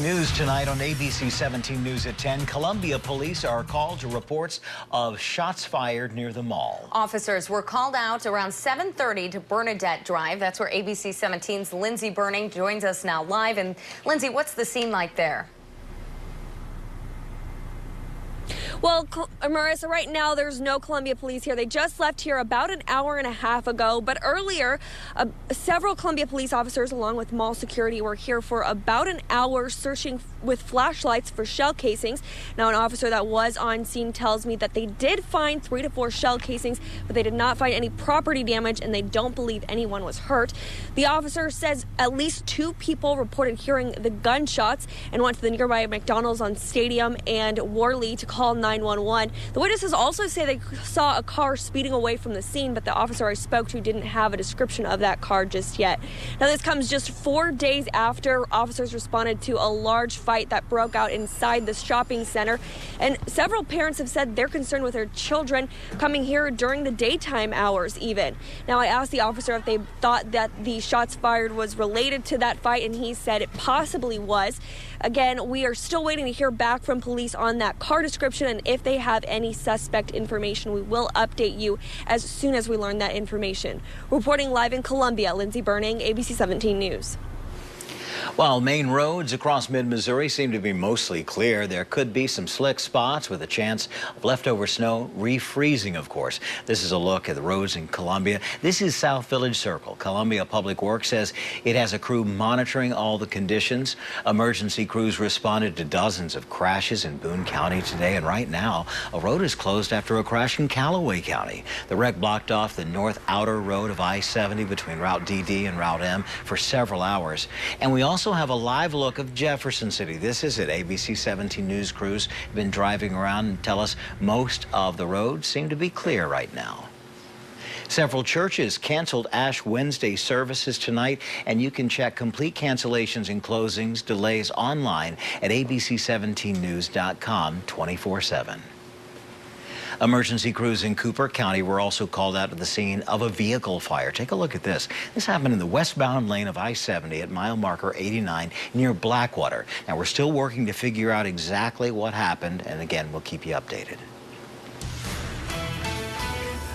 News tonight on ABC 17 News at 10. Columbia police are called to reports of shots fired near the mall. Officers were called out around 7:30 to Bernadette Drive. That's where ABC 17's Lindsay Burning joins us now live. And Lindsay, what's the scene like there? Well, Marissa, right now there's no Columbia police here. They just left here about an hour and a half ago. But earlier, several Columbia police officers along with mall security were here for about an hour searching with flashlights for shell casings. Now, an officer that was on scene tells me that they did find 3 to 4 shell casings, but they did not find any property damage and they don't believe anyone was hurt. The officer says at least 2 people reported hearing the gunshots and went to the nearby McDonald's on Stadium and Worley to call 911. The witnesses also say they saw a car speeding away from the scene, but the officer I spoke to didn't have a description of that car just yet. Now, this comes just 4 days after officers responded to a large fight that broke out inside the shopping center, and several parents have said they're concerned with their children coming here during the daytime hours even. Now, I asked the officer if they thought that the shots fired was related to that fight, and he said it possibly was. Again, we are still waiting to hear back from police on that car description, and if they have any suspect information, we will update you as soon as we learn that information. Reporting live in Columbia, Lindsay Burning, ABC 17 News. While main roads across mid-Missouri seem to be mostly clear, there could be some slick spots with a chance of leftover snow refreezing, of course. This is a look at the roads in Columbia. This is South Village Circle. Columbia Public Works says it has a crew monitoring all the conditions. Emergency crews responded to dozens of crashes in Boone County today, and right now, a road is closed after a crash in Callaway County. The wreck blocked off the north outer road of I-70 between Route DD and Route M for several hours. And we also have a live look of Jefferson City. This is it. ABC 17 News crews have been driving around and tell us most of the roads seem to be clear right now. Several churches canceled Ash Wednesday services tonight, and you can check complete cancellations and closings, delays online at abc17news.com 24/7. Emergency crews in Cooper County were also called out to the scene of a vehicle fire. Take a look at this. This happened in the westbound lane of I-70 at mile marker 89 near Blackwater. Now, we're still working to figure out exactly what happened, and again, we'll keep you updated.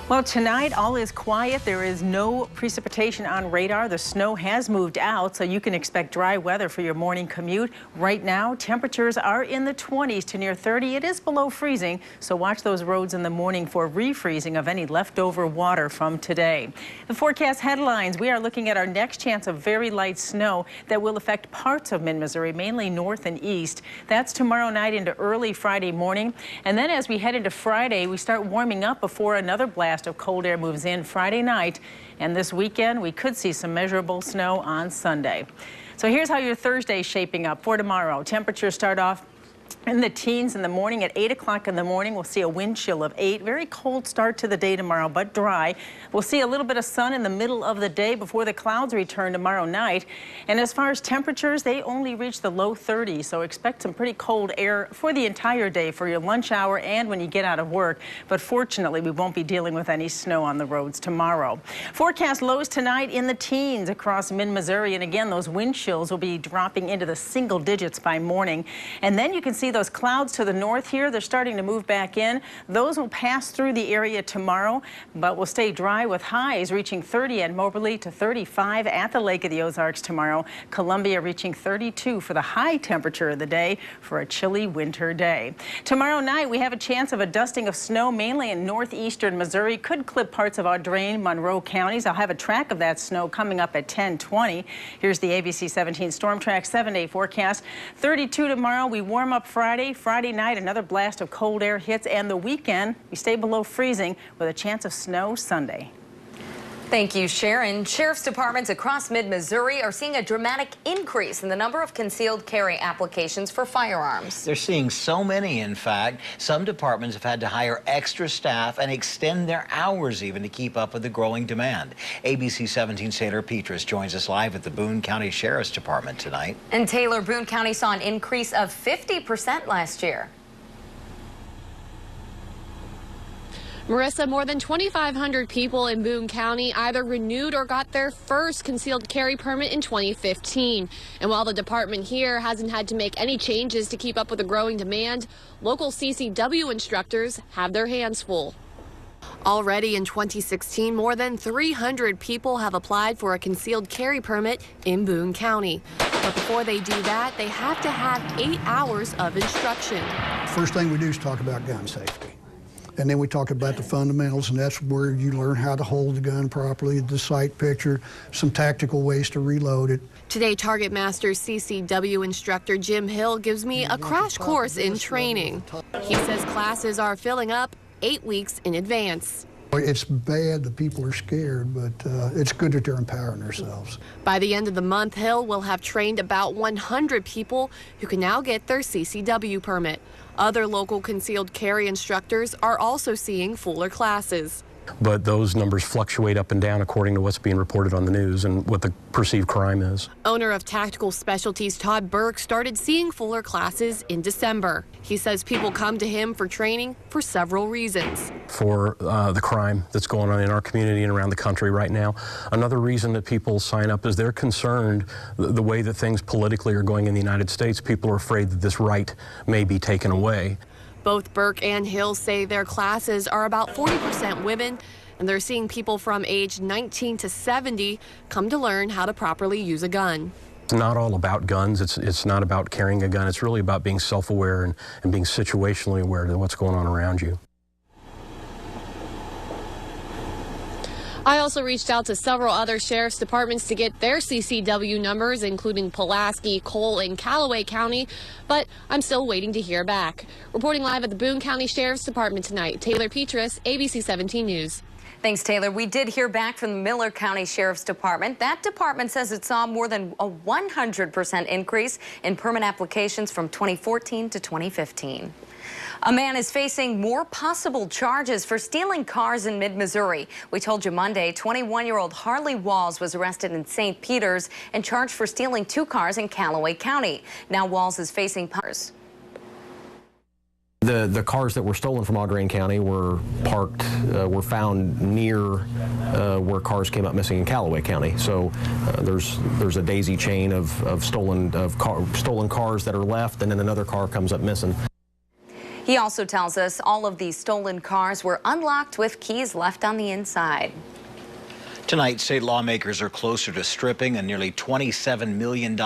Well, tonight all is quiet. There is no precipitation on radar. The snow has moved out, so you can expect dry weather for your morning commute. Right now, temperatures are in the 20s to near 30. It is below freezing, so watch those roads in the morning for refreezing of any leftover water from today. The forecast headlines: we are looking at our next chance of very light snow that will affect parts of mid-Missouri, mainly north and east. That's tomorrow night into early Friday morning. And then as we head into Friday, we start warming up before another blast of cold air moves in Friday night, and this weekend we could see some measurable snow on Sunday. So here's how your Thursday is shaping up for tomorrow. Temperatures start off in the teens in the morning. At 8 o'clock in the morning, we'll see a wind chill of 8. Very cold start to the day tomorrow, but dry. We'll see a little bit of sun in the middle of the day before the clouds return tomorrow night. And as far as temperatures, they only reach the low 30s, so expect some pretty cold air for the entire day for your lunch hour and when you get out of work. But fortunately, we won't be dealing with any snow on the roads tomorrow. Forecast lows tonight in the teens across mid-Missouri. And again, those wind chills will be dropping into the single digits by morning. And then you can see those clouds to the north here. They're starting to move back in. Those will pass through the area tomorrow, but will stay dry with highs reaching 30 at Moberly to 35 at the Lake of the Ozarks tomorrow. Columbia reaching 32 for the high temperature of the day for a chilly winter day. Tomorrow night, we have a chance of a dusting of snow mainly in northeastern Missouri. Could clip parts of Audrain, Monroe counties. I'll have a track of that snow coming up at 10:20. Here's the ABC 17 Storm Track 7-day forecast. 32 tomorrow. We warm up Friday night, another blast of cold air hits, and the weekend, we stay below freezing with a chance of snow Sunday. Thank you, Sharon. Sheriff's departments across mid-Missouri are seeing a dramatic increase in the number of concealed carry applications for firearms. They're seeing so many, in fact. Some departments have had to hire extra staff and extend their hours even to keep up with the growing demand. ABC 17 Taylor Petras joins us live at the Boone County Sheriff's Department tonight. And Taylor, Boone County saw an increase of 50% last year. Marissa, more than 2,500 people in Boone County either renewed or got their first concealed carry permit in 2015. And while the department here hasn't had to make any changes to keep up with the growing demand, local CCW instructors have their hands full. Already in 2016, more than 300 people have applied for a concealed carry permit in Boone County. But before they do that, they have to have 8 hours of instruction. First thing we do is talk about gun safety. And then we talk about the fundamentals, and that's where you learn how to hold the gun properly, the sight picture, some tactical ways to reload it. Today, Target Master's CCW instructor Jim Hill gives me a crash course in training. He says classes are filling up 8 weeks in advance. It's bad that people are scared, but it's good that they're empowering themselves. By the end of the month, Hill will have trained about 100 people who can now get their CCW permit. Other local concealed carry instructors are also seeing fuller classes. But those numbers fluctuate up and down according to what's being reported on the news and what the perceived crime is. Owner of Tactical Specialties Todd Burke started seeing fuller classes in December. He says people come to him for training for several reasons. For the crime that's going on in our community and around the country right now. Another reason that people sign up is they're concerned the way that things politically are going in the United States. People are afraid that this right may be taken away. Both Burke and Hill say their classes are about 40% women, and they're seeing people from age 19 to 70 come to learn how to properly use a gun. It's not all about guns. It's not about carrying a gun. It's really about being self-aware and being situationally aware of what's going on around you. I also reached out to several other sheriff's departments to get their CCW numbers, including Pulaski, Cole, and Callaway County, but I'm still waiting to hear back. Reporting live at the Boone County Sheriff's Department tonight, Taylor Petrus, ABC 17 News. Thanks, Taylor. We did hear back from the Miller County Sheriff's Department. That department says it saw more than a 100% increase in permit applications from 2014 to 2015. A man is facing more possible charges for stealing cars in mid-Missouri. We told you Monday, 21-year-old Harley Walls was arrested in St. Peters and charged for stealing 2 cars in Callaway County. Now Walls is facing powers. The cars that were stolen from Audrain County were found near where cars came up missing in Callaway County. So there's a daisy chain of stolen cars that are left, and then another car comes up missing. He also tells us all of these stolen cars were unlocked with keys left on the inside. Tonight, state lawmakers are closer to stripping a nearly $27 million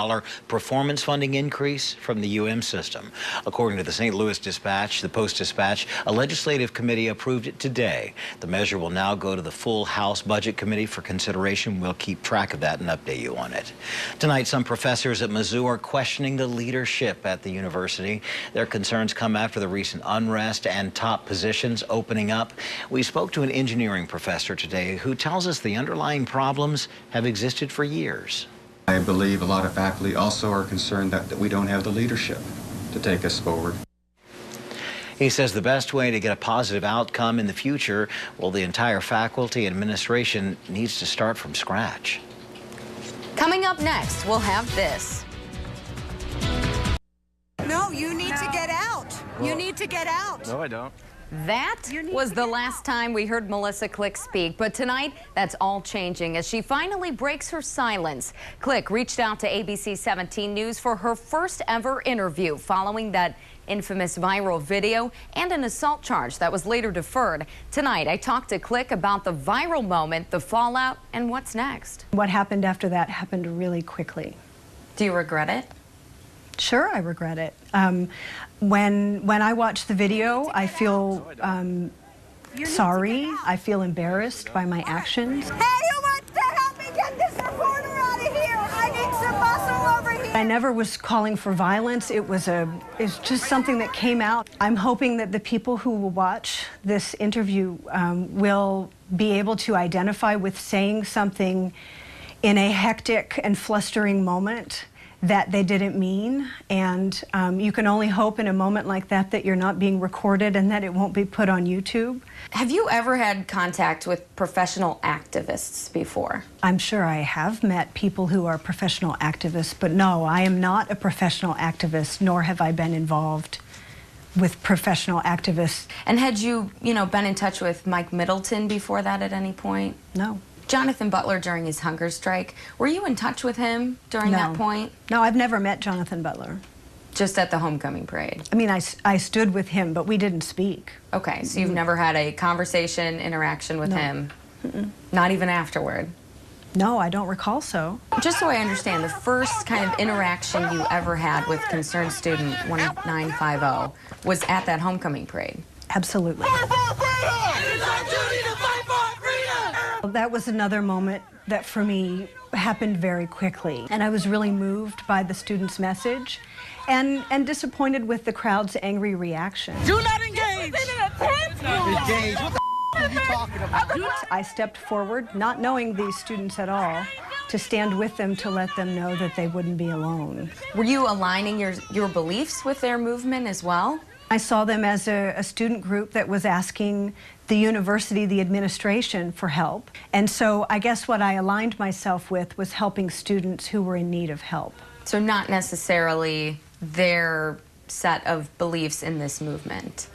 performance funding increase from the UM system. According to the St. Louis Dispatch, the Post-Dispatch, a legislative committee approved it today. The measure will now go to the full House Budget Committee for consideration. We'll keep track of that and update you on it. Tonight, some professors at Mizzou are questioning the leadership at the university. Their concerns come after the recent unrest and top positions opening up. We spoke to an engineering professor today who tells us the underlying problems have existed for years. I believe a lot of faculty also are concerned that we don't have the leadership to take us forward. He says the best way to get a positive outcome in the future, well, the entire faculty and administration needs to start from scratch. Coming up next, we'll have this. No, you need to get out. You need to get out. No, I don't. That was the last time we heard Melissa Click speak, but tonight that's all changing as she finally breaks her silence. Click reached out to ABC 17 News for her first ever interview following that infamous viral video and an assault charge that was later deferred. Tonight I talked to Click about the viral moment, the fallout, and what's next. What happened after that happened really quickly. Do you regret it? Sure, I regret it. When I watch the video, I feel sorry. I feel embarrassed by my actions. Hey, who wants to help me get this reporter out of here? I need some muscle over here. I never was calling for violence. It's just something that came out. I'm hoping that the people who will watch this interview will be able to identify with saying something in a hectic and flustering moment that they didn't mean, and you can only hope in a moment like that that you're not being recorded and that it won't be put on YouTube. Have you ever had contact with professional activists before? I'm sure I have met people who are professional activists, but no, I am not a professional activist, nor have I been involved with professional activists. And had you, been in touch with Mike Middleton before that at any point? No. Jonathan Butler during his hunger strike, were you in touch with him during that point? No, I've never met Jonathan Butler. Just at the homecoming parade? I mean, I stood with him, but we didn't speak. Okay, so you've never had a conversation, interaction with him? Not even afterward? No, I don't recall so. Just so I understand, the first kind of interaction you ever had with Concerned Student 1950 was at that homecoming parade? Absolutely. That was another moment that for me happened very quickly, and I was really moved by the students' message and disappointed with the crowd's angry reaction. Do not engage! Engage? What the are you talking about? I stepped forward, not knowing these students at all, to stand with them to let them know that they wouldn't be alone. Were you aligning your beliefs with their movement as well? I saw them as a student group that was asking the university, the administration, for help. And so I guess what I aligned myself with was helping students who were in need of help. So not necessarily their set of beliefs in this movement?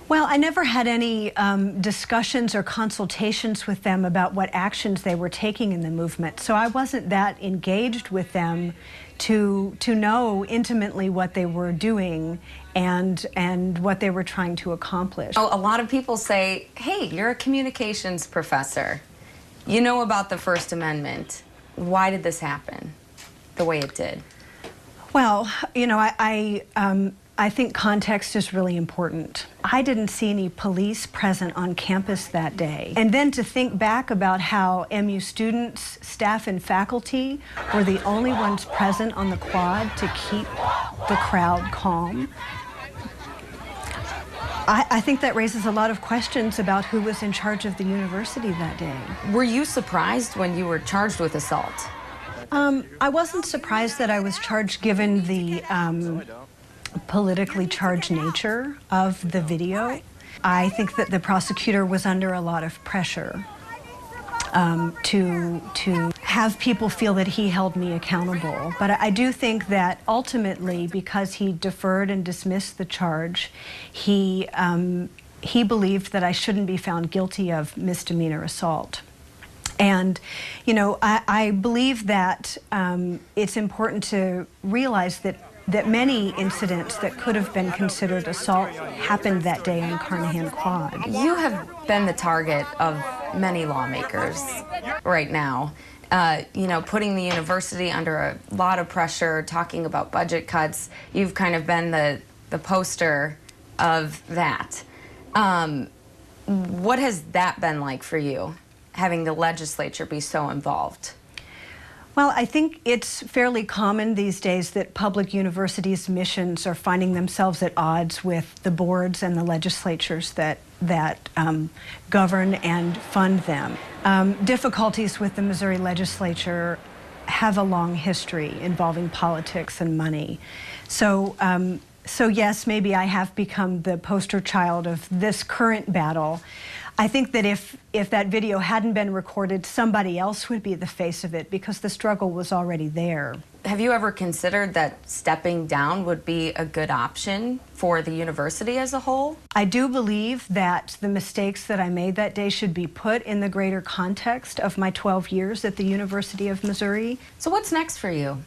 Well, I never had any discussions or consultations with them about what actions they were taking in the movement. So I wasn't that engaged with them to know intimately what they were doing and what they were trying to accomplish. Oh, a lot of people say, hey, you're a communications professor. You know about the First Amendment. Why did this happen the way it did? Well, I think context is really important. I didn't see any police present on campus that day. And then to think back about how MU students, staff, and faculty were the only ones present on the quad to keep the crowd calm. I think that raises a lot of questions about who was in charge of the university that day. Were you surprised when you were charged with assault? I wasn't surprised that I was charged given the politically charged nature of the video. I think that the prosecutor was under a lot of pressure to have people feel that he held me accountable. But I do think that ultimately, because he deferred and dismissed the charge, he believed that I shouldn't be found guilty of misdemeanor assault. And, I believe that it's important to realize that many incidents that could have been considered assault happened that day on Carnahan Quad. You have been the target of many lawmakers right now. Putting the university under a lot of pressure, talking about budget cuts. You've kind of been the poster of that. What has that been like for you, having the legislature be so involved? Well, I think it's fairly common these days that public universities' missions are finding themselves at odds with the boards and the legislatures that govern and fund them. Difficulties with the Missouri legislature have a long history involving politics and money. So yes, maybe I have become the poster child of this current battle. I think that if that video hadn't been recorded, somebody else would be the face of it because the struggle was already there. Have you ever considered that stepping down would be a good option for the university as a whole? I do believe that the mistakes that I made that day should be put in the greater context of my 12 years at the University of Missouri. So what's next for you?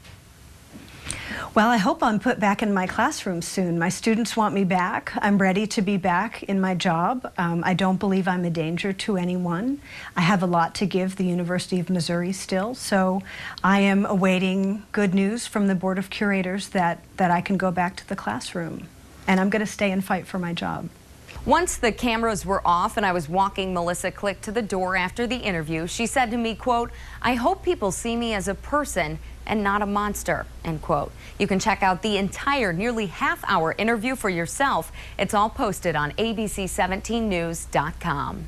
Well, I hope I'm put back in my classroom soon. My students want me back. I'm ready to be back in my job. I don't believe I'm a danger to anyone. I have a lot to give the University of Missouri still, so I am awaiting good news from the Board of Curators that I can go back to the classroom. And I'm going to stay and fight for my job. Once the cameras were off and I was walking Melissa Click to the door after the interview, she said to me, quote, "I hope people see me as a person and not a monster," end quote. You can check out the entire nearly half-hour interview for yourself. It's all posted on abc17news.com.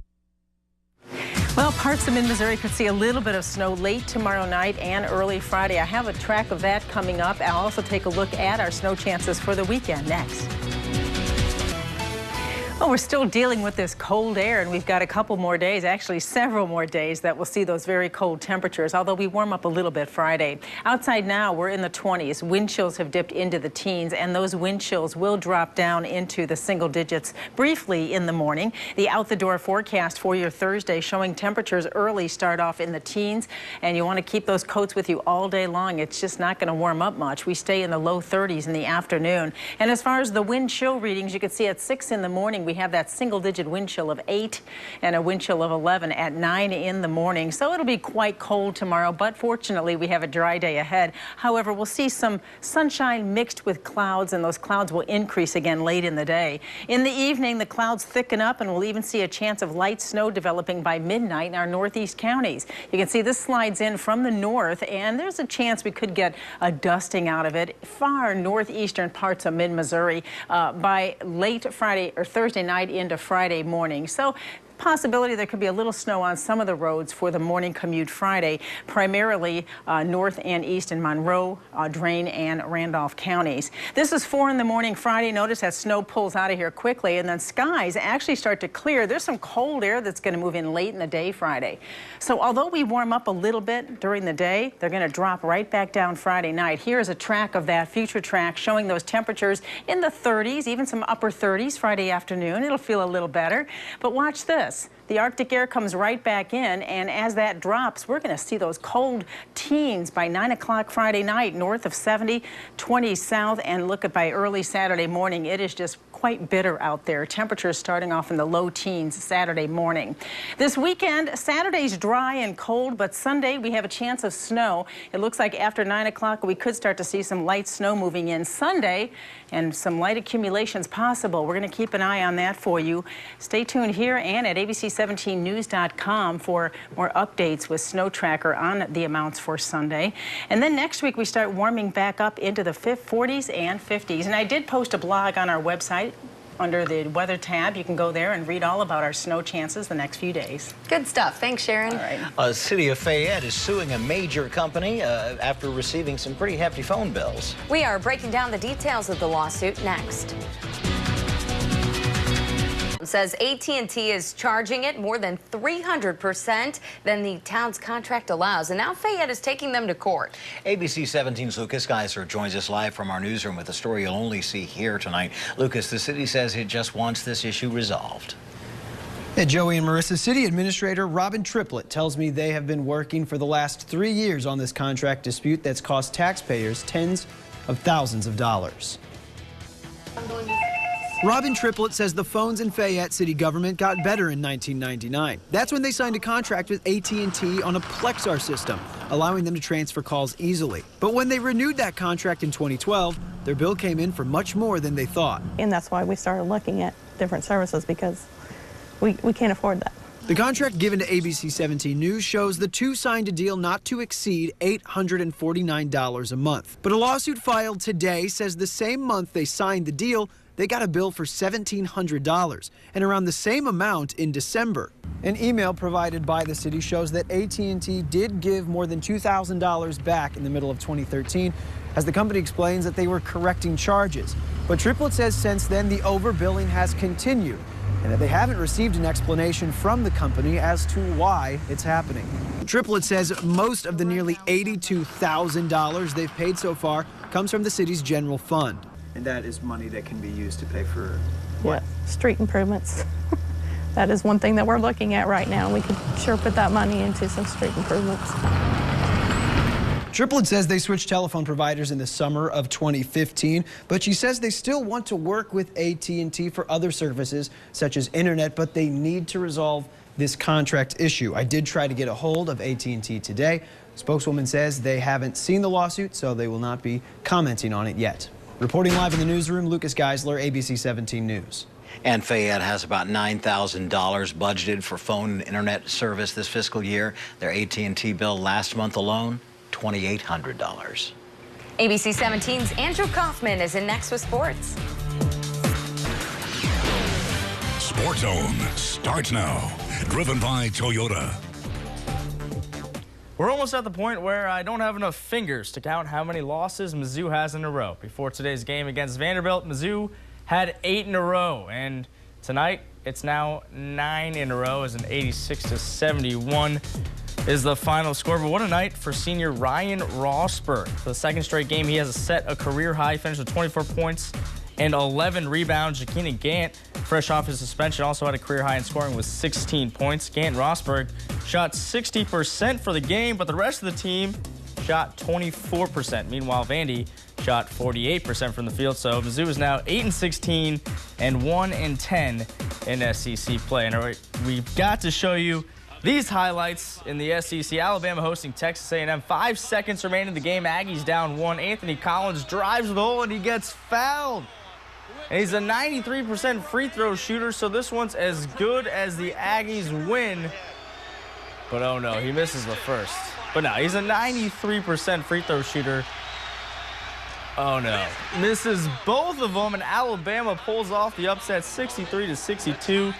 Well, parts of mid-Missouri could see a little bit of snow late tomorrow night and early Friday. I have a track of that coming up. I'll also take a look at our snow chances for the weekend next. Well, we're still dealing with this cold air, and we've got a couple more days, actually several more days, that will see those very cold temperatures, although we warm up a little bit Friday. Outside now, we're in the 20s. Wind chills have dipped into the teens, and those wind chills will drop down into the single digits briefly in the morning. The out-the-door forecast for your Thursday showing temperatures early start off in the teens, and you want to keep those coats with you all day long. It's just not going to warm up much. We stay in the low 30s in the afternoon. And as far as the wind chill readings, you can see at 6 in the morning, we have that single-digit wind chill of 8 and a wind chill of 11 at 9 in the morning. So it'll be quite cold tomorrow, but fortunately we have a dry day ahead. However, we'll see some sunshine mixed with clouds, and those clouds will increase again late in the day. In the evening, the clouds thicken up, and we'll even see a chance of light snow developing by midnight in our northeast counties. You can see this slides in from the north, and there's a chance we could get a dusting out of it far northeastern parts of mid-Missouri by late Friday or Thursday night into Friday morning. So possibility there could be a little snow on some of the roads for the morning commute Friday, primarily north and east in Monroe, Drain, and Randolph counties. This is 4 in the morning Friday. Notice that snow pulls out of here quickly, and then skies actually start to clear. There's some cold air that's going to move in late in the day Friday. So although we warm up a little bit during the day, they're going to drop right back down Friday night. Here's a track of that, future track, showing those temperatures in the 30s, even some upper 30s Friday afternoon. It'll feel a little better. But watch this. The Arctic air comes right back in, and as that drops, we're going to see those cold teens by 9 o'clock Friday night, north of 70, 20 south, and look at by early Saturday morning, it is just quite bitter out there. Temperatures starting off in the low teens Saturday morning. This weekend, Saturday's dry and cold, but Sunday we have a chance of snow. It looks like after 9 o'clock we could start to see some light snow moving in Sunday, and some light accumulations possible. We're going to keep an eye on that for you. Stay tuned here and at abc17news.com for more updates with Snow Tracker on the amounts for Sunday. And then next week we start warming back up into the 40s and 50s. And I did post a blog on our website under the weather tab. You can go there and read all about our snow chances the next few days. Good stuff. Thanks, Sharon. All right. The city of Fayette is suing a major company after receiving some pretty hefty phone bills. We are breaking down the details of the lawsuit next. It says AT&T is charging it more than 300% than the town's contract allows, and now Fayette is taking them to court. ABC 17's Lucas Geisler joins us live from our newsroom with a story you'll only see here tonight. Lucas, the city says it just wants this issue resolved. Hey, Joey and Marissa, City Administrator Robin Triplett tells me they have been working for the last 3 years on this contract dispute that's cost taxpayers tens of thousands of dollars. Robin Triplett says the phones in Fayette city government got better in 1999. That's when they signed a contract with AT&T on a Plexar system, allowing them to transfer calls easily. But when they renewed that contract in 2012, their bill came in for much more than they thought. And that's why we started looking at different services, because we can't afford that. The contract given to ABC 17 News shows the two signed a deal not to exceed $849 a month. But a lawsuit filed today says the same month they signed the deal, they got a bill for $1,700 and around the same amount in December. An email provided by the city shows that AT&T did give more than $2,000 back in the middle of 2013, as the company explains that they were correcting charges. But Triplett says since then the overbilling has continued, and that they haven't received an explanation from the company as to why it's happening. Triplett says most of the nearly $82,000 they've paid so far comes from the city's general fund. And that is money that can be used to pay for what? Yeah, street improvements. That is one thing that we're looking at right now. We could sure put that money into some street improvements. Triplett says they switched telephone providers in the summer of 2015, but she says they still want to work with AT&T for other services such as internet, but they need to resolve this contract issue. I did try to get a hold of AT&T today. Spokeswoman says they haven't seen the lawsuit, so they will not be commenting on it yet. Reporting live in the newsroom, Lucas Geisler, ABC 17 News. And Fayette has about $9,000 budgeted for phone and internet service this fiscal year. Their AT&T bill last month alone, $2,800. ABC 17's Andrew Kaufman is in next with sports. Sports Zone starts now. Driven by Toyota. We're almost at the point where I don't have enough fingers to count how many losses Mizzou has in a row. Before today's game against Vanderbilt, Mizzou had 8 in a row, and Tonight, it's now 9 in a row as an 86-71 is the final score. But what a night for senior Ryan Rosberg. For the second straight game, he has set a career high, finished with 24 points and 11 rebounds. Jakina Gant, fresh off his suspension, also had a career high in scoring with 16 points. Gant and Rosberg shot 60% for the game, but the rest of the team shot 24%. Meanwhile, Vandy shot 48% from the field. So Mizzou is now 8-16 and 1-10 in SEC play. And we've got to show you these highlights in the SEC. Alabama hosting Texas A&M. 5 seconds remaining in the game. Aggies down 1. Anthony Collins drives the hole and he gets fouled. And he's a 93% free throw shooter, so this one's as good as the Aggies win. But oh no, he misses the first. But no, he's a 93% free throw shooter. Oh no, misses both of them, and Alabama pulls off the upset 63-62.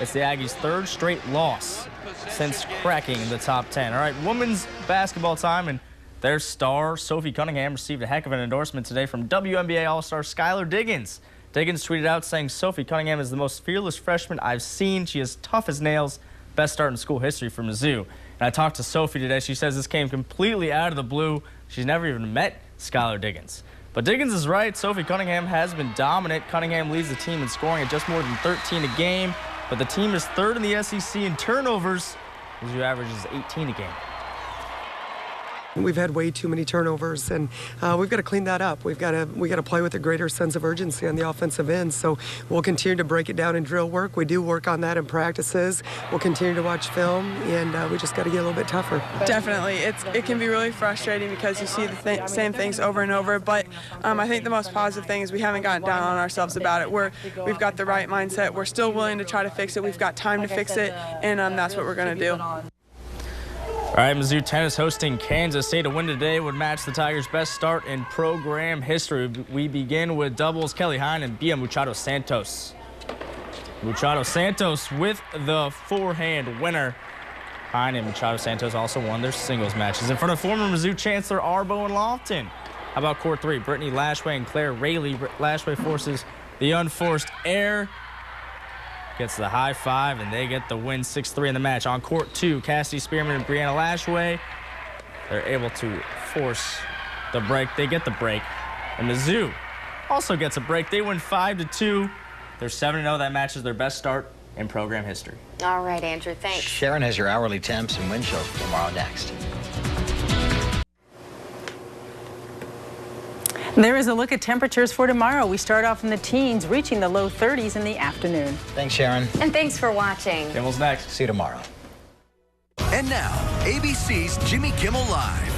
It's the Aggies' third straight loss since cracking the top 10. All right, women's basketball time, and their star, Sophie Cunningham, received a heck of an endorsement today from WNBA All-Star Skylar Diggins. Diggins tweeted out saying, "Sophie Cunningham is the most fearless freshman I've seen. She is tough as nails. Best start in school history for Mizzou." And I talked to Sophie today. She says this came completely out of the blue. She's never even met Skylar Diggins. But Diggins is right. Sophie Cunningham has been dominant. Cunningham leads the team in scoring at just more than 13 a game. But the team is third in the SEC in turnovers. Mizzou averages 18 a game. We've had way too many turnovers, and we've got to clean that up. We got to play with a greater sense of urgency on the offensive end. So we'll continue to break it down in drill work. We do work on that in practices. We'll continue to watch film, and we just got to get a little bit tougher. Definitely, it can be really frustrating because you see the same things over and over. But I think the most positive thing is we haven't gotten down on ourselves about it. We've got the right mindset. We're still willing to try to fix it. We've got time to fix it, and that's what we're going to do. All right, Mizzou tennis hosting Kansas State. A win today would match the Tigers' best start in program history. We begin with doubles. Kelly Hine and Bia Machado Santos. Machado Santos with the forehand winner. Hine and Machado Santos also won their singles matches in front of former Mizzou Chancellor Arbo and Lofton. How about court 3? Brittany Lashway and Claire Rayleigh. Lashway forces the unforced error. Gets the high five, and they get the win 6-3 in the match. On court 2, Cassidy Spearman and Brianna Lashway. They're able to force the break. They get the break. And Mizzou also gets a break. They win 5-2. They're 7-0. That matches their best start in program history. All right, Andrew, thanks. Sharon has your hourly temps and wind chill tomorrow next. There is a look at temperatures for tomorrow. We start off in the teens, reaching the low 30s in the afternoon. Thanks, Sharon. And thanks for watching. Kimmel's next. See you tomorrow. And now, ABC's Jimmy Kimmel Live.